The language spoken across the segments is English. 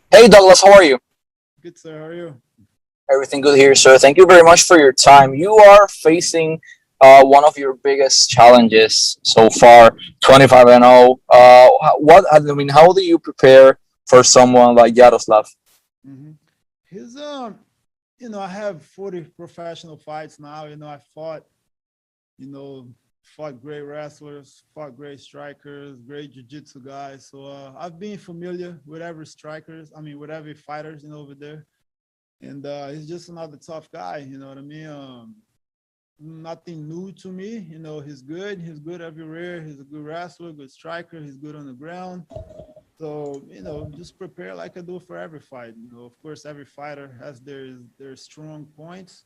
Hey Douglas, how are you? Good, sir. How are you? Everything good here, sir. Thank you very much for your time. You are facing one of your biggest challenges so far, 25 and 0. How do you prepare for someone like Yaroslav? hmm His I have 40 professional fights now. I you know, fought great wrestlers, fought great strikers, great jiu-jitsu guys. So I've been familiar with every strikers. I mean, with every fighters, over there. And he's just another tough guy. You know what I mean? Nothing new to me. He's good. He's good everywhere. He's a good wrestler, good striker. He's good on the ground. So, just prepare like I do for every fight. Of course, every fighter has their strong points,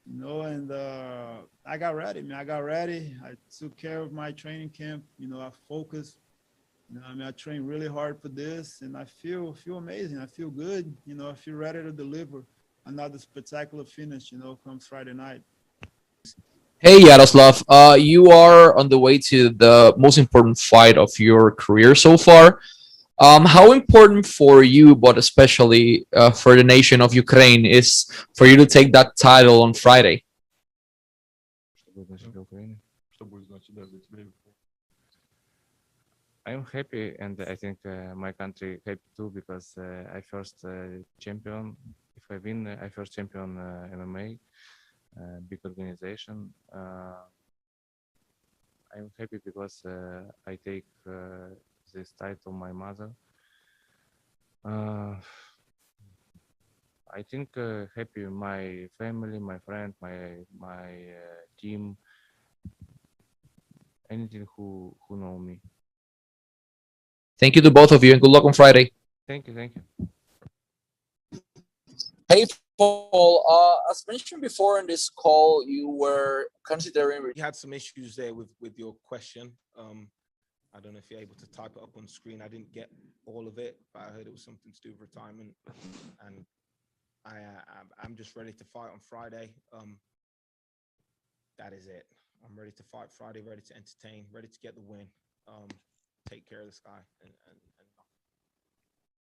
and I got ready, man. I got ready. I took care of my training camp. I focused. I trained really hard for this, and I feel amazing. I feel good. I feel ready to deliver another spectacular finish. Comes Friday night. Hey Yaroslav, you are on the way to the most important fight of your career so far. How important for you, but especially for the nation of Ukraine, is for you to take that title on Friday? Что будет значить для Украины? Что будет значить, да, для тебя? I'm happy, and I think my country happy too because I first champion. If I win, I first champion MMA, big organization. I'm happy because I take this title my mother. I think happy my family, my friend, my team, anything who know me. Thank you to both of you, and good luck on Friday. Thank you, thank you. Hey, Paul. As mentioned before in this call, you were considering. You had some issues there with your question. I don't know if you're able to type it up on screen. I didn't get all of it, but I heard it was something to do with retirement. And I'm just ready to fight on Friday. That is it. I'm ready to fight Friday, ready to entertain, ready to get the win. Take care of this guy. And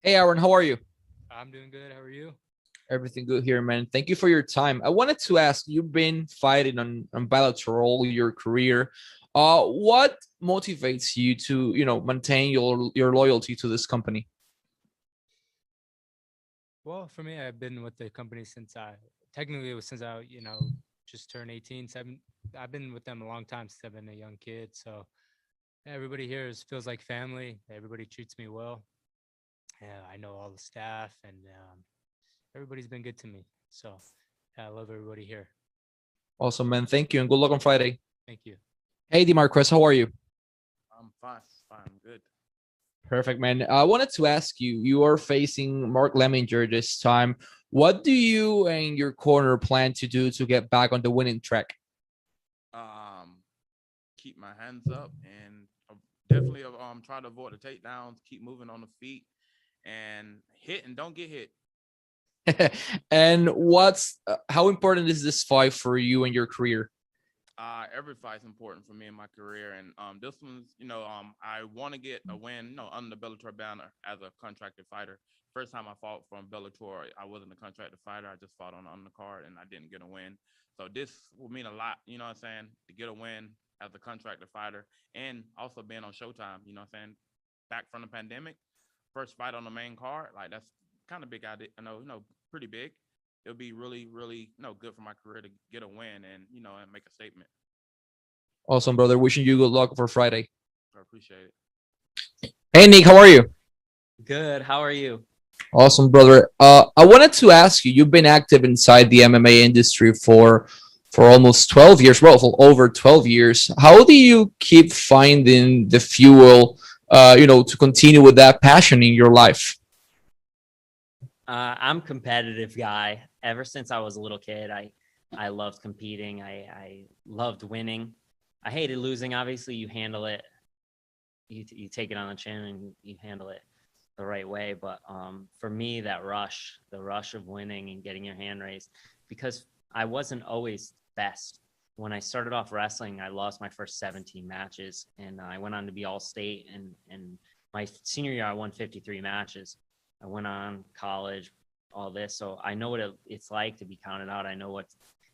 Hey, Aaron, how are you? I'm doing good. How are you? Everything good here, man. Thank you for your time. I wanted to ask, you've been fighting on Bellator all your career. What motivates you to, maintain your loyalty to this company? Well, for me, I've been with the company since technically it was since I, just turned 18. I've been with them a long time since I've been a young kid. So everybody here feels like family. Everybody treats me well. I know all the staff, and everybody's been good to me. So I love everybody here. Awesome, man. Thank you, and good luck on Friday. Thank you. Hey, DeMarquez, how are you? I'm fine. Fine. Good. Perfect, man. I wanted to ask you, you are facing Mark Lemminger this time. What do you and your corner plan to do to get back on the winning track? Keep my hands up and definitely try to avoid the takedowns. Keep moving on the feet and hit and don't get hit. And how important is this fight for you and your career? Every fight's important for me in my career, and this one's, I want to get a win, under the Bellator banner as a contracted fighter. First time I fought from Bellator, I wasn't a contracted fighter. I just fought on the undercard, and I didn't get a win. So this will mean a lot, what I'm saying, to get a win as a contracted fighter, and also being on Showtime, what I'm saying, back from the pandemic, first fight on the main card, like that's kind of big idea, pretty big. It'll be really, really, good for my career to get a win and, and make a statement. Awesome, brother. Wishing you good luck for Friday. I appreciate it. Hey, Nick, how are you? Good. How are you? Awesome, brother. I wanted to ask you, you've been active inside the MMA industry for almost 12 years, well, for over 12 years. How do you keep finding the fuel, to continue with that passion in your life? I'm a competitive guy. Ever since I was a little kid, I loved competing. I loved winning. I hated losing. Obviously, you handle it. You take it on the chin and you handle it the right way. But for me, the rush of winning and getting your hand raised, because I wasn't always best. When I started off wrestling, I lost my first 17 matches, and I went on to be all state. And my senior year, I won 53 matches. I went on college, all this. So I know what it's like to be counted out. I know what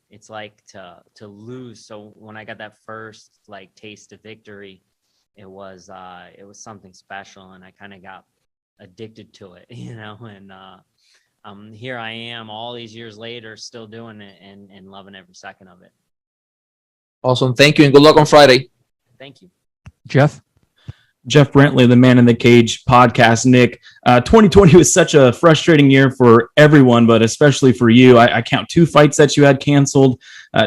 it's like to lose. So when I got that first like taste of victory, it was something special, and I kind of got addicted to it, you know. And here I am all these years later, still doing it and loving every second of it. Awesome. Thank you, and good luck on Friday. Thank you. Jeff? Jeff Brentley, the Man in the Cage podcast. Nick, 2020 was such a frustrating year for everyone, but especially for you. I count 2 fights that you had canceled.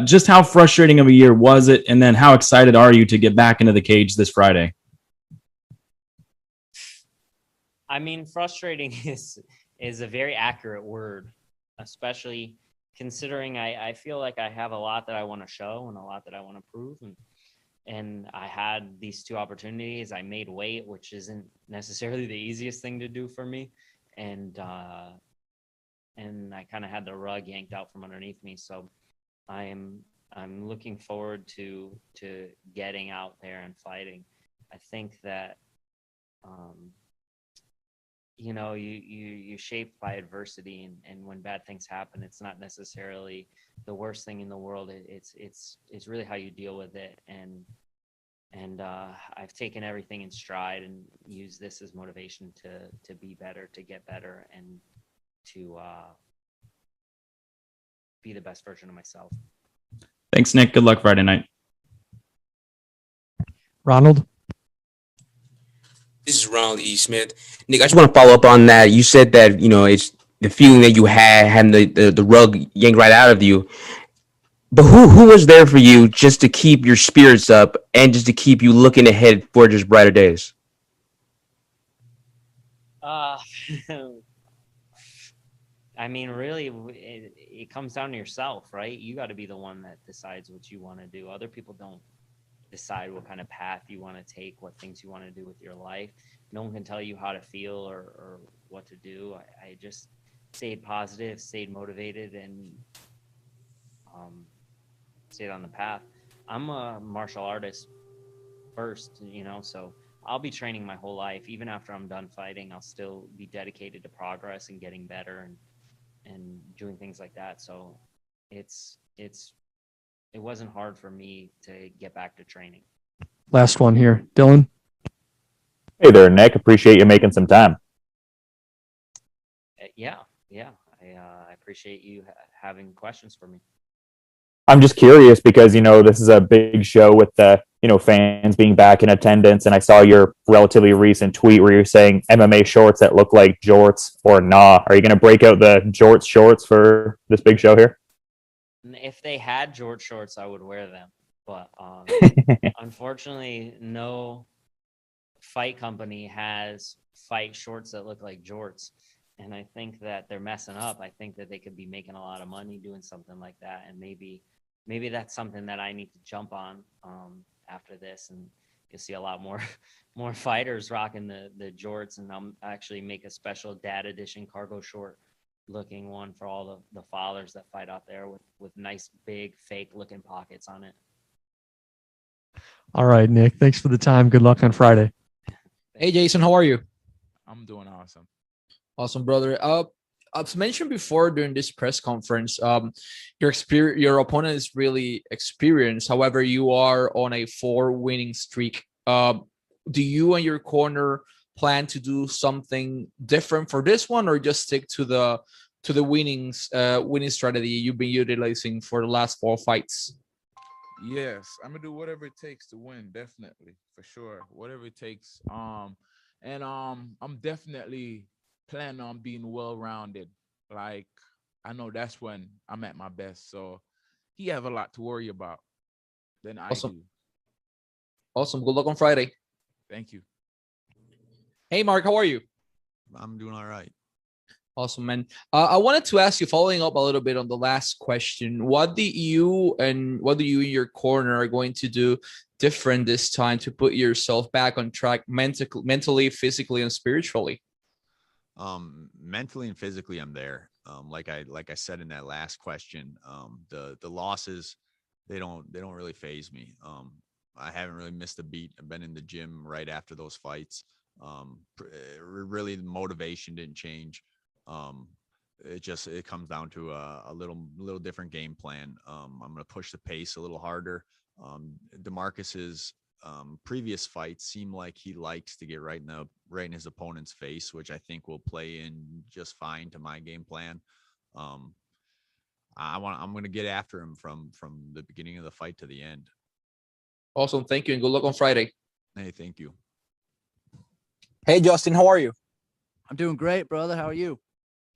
Just how frustrating of a year was it? And then how excited are you to get back into the cage this Friday? I mean, frustrating is a very accurate word, especially considering I feel like I have a lot that I want to show and a lot that I want to prove. And I had these 2 opportunities. I made weight, which isn't necessarily the easiest thing to do for me. And I kind of had the rug yanked out from underneath me. So I'm looking forward to getting out there and fighting. I think that, you know, you're shaped by adversity, and when bad things happen, it's not necessarily the worst thing in the world. It's really how you deal with it. And I've taken everything in stride and used this as motivation to be better, to get better, and to be the best version of myself. Thanks, Nick. Good luck Friday night. Ronald? This is Ronald E. Smith. Nick, I just want to follow up on that. You said that, you know, it's the feeling that you had having the rug yanked right out of you. But who was there for you just to keep your spirits up and just to keep you looking ahead for just brighter days? I mean, really, it comes down to yourself, right? You got to be the one that decides what you want to do. Other people don't decide what kind of path you want to take, what things you want to do with your life. No one can tell you how to feel or what to do. I just stayed positive, stayed motivated, and stayed on the path. I'm a martial artist first, you know, so I'll be training my whole life. Even after I'm done fighting, I'll still be dedicated to progress and getting better and doing things like that. So it wasn't hard for me to get back to training. Last one here. Dylan? Hey there, Nick. Appreciate you making some time. Yeah. I appreciate you having questions for me. I'm just curious because, you know, this is a big show with the, you know, fans being back in attendance. And I saw your relatively recent tweet where you're saying MMA shorts that look like jorts or nah. Are you going to break out the jorts shorts for this big show here? If they had Jort shorts, I would wear them. But unfortunately, no fight company has fight shorts that look like jorts. And I think that they're messing up. I think that they could be making a lot of money doing something like that. And maybe that's something that I need to jump on after this. And you'll see a lot more fighters rocking the jorts. And I'll actually make a special dad edition cargo short looking one for all the fathers that fight out there with nice big fake looking pockets on it. All right, Nick. Thanks for the time. Good luck on Friday. Hey, Jason. How are you? I'm doing awesome. Awesome, brother. As mentioned before during this press conference, your opponent is really experienced. However, you are on a 4-winning streak. Do you and your corner plan to do something different for this one, or just stick to the winning strategy you've been utilizing for the last 4 fights? Yes, I'm gonna do whatever it takes to win. Definitely, for sure, whatever it takes. I'm definitely planning on being well-rounded. Like, I know that's when I'm at my best. So he have a lot to worry about than I do. Awesome. Good luck on Friday. Thank you. Hey, Mark. How are you? I'm doing all right. Awesome, man. I wanted to ask you, following up a little bit on the last question, what do you and your corner are going to do different this time to put yourself back on track mentally, physically, and spiritually? Mentally and physically, I'm there. Like I said in that last question, the losses, they don't really faze me. I haven't really missed a beat. I've been in the gym right after those fights. Really, the motivation didn't change. It comes down to a little different game plan. I'm going to push the pace a little harder. DeMarcus's previous fights seem like he likes to get right in his opponent's face, which I think will play in just fine to my game plan. I'm going to get after him from the beginning of the fight to the end. Awesome. Thank you, and good luck on Friday. Hey, thank you. Hey, Justin, how are you? I'm doing great, brother. How are you?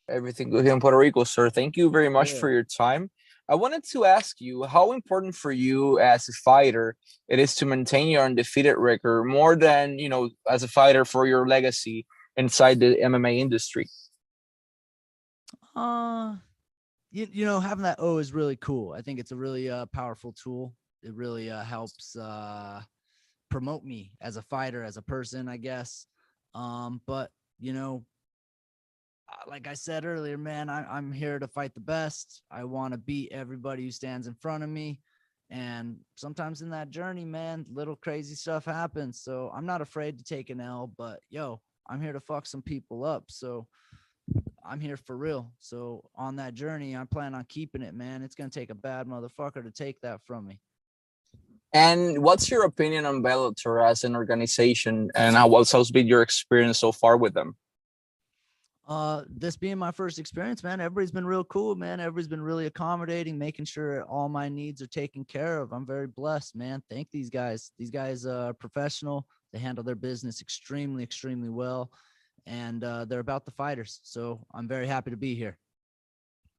Everything good here in Puerto Rico, sir. Thank you very much Good. for your time. I wanted to ask you how important for you as a fighter it is to maintain your undefeated record more than, as a fighter for your legacy inside the MMA industry. Having that O is really cool. I think it's a really powerful tool. It really helps promote me as a fighter, as a person, I guess. But like I said earlier, man, I'm here to fight the best. I want to beat everybody who stands in front of me. And sometimes in that journey, man, little crazy stuff happens. So I'm not afraid to take an L, but I'm here to fuck some people up. So I'm here for real. So on that journey, I plan on keeping it, man. It's going to take a bad motherfucker to take that from me. And what's your opinion on Bellator as an organization, and what's been your experience so far with them? This being my first experience, man, everybody's been real cool, man. Everybody's been really accommodating, making sure all my needs are taken care of. I'm very blessed, man. Thank these guys. These guys are professional. They handle their business extremely, extremely well. And they're about the fighters. So I'm very happy to be here.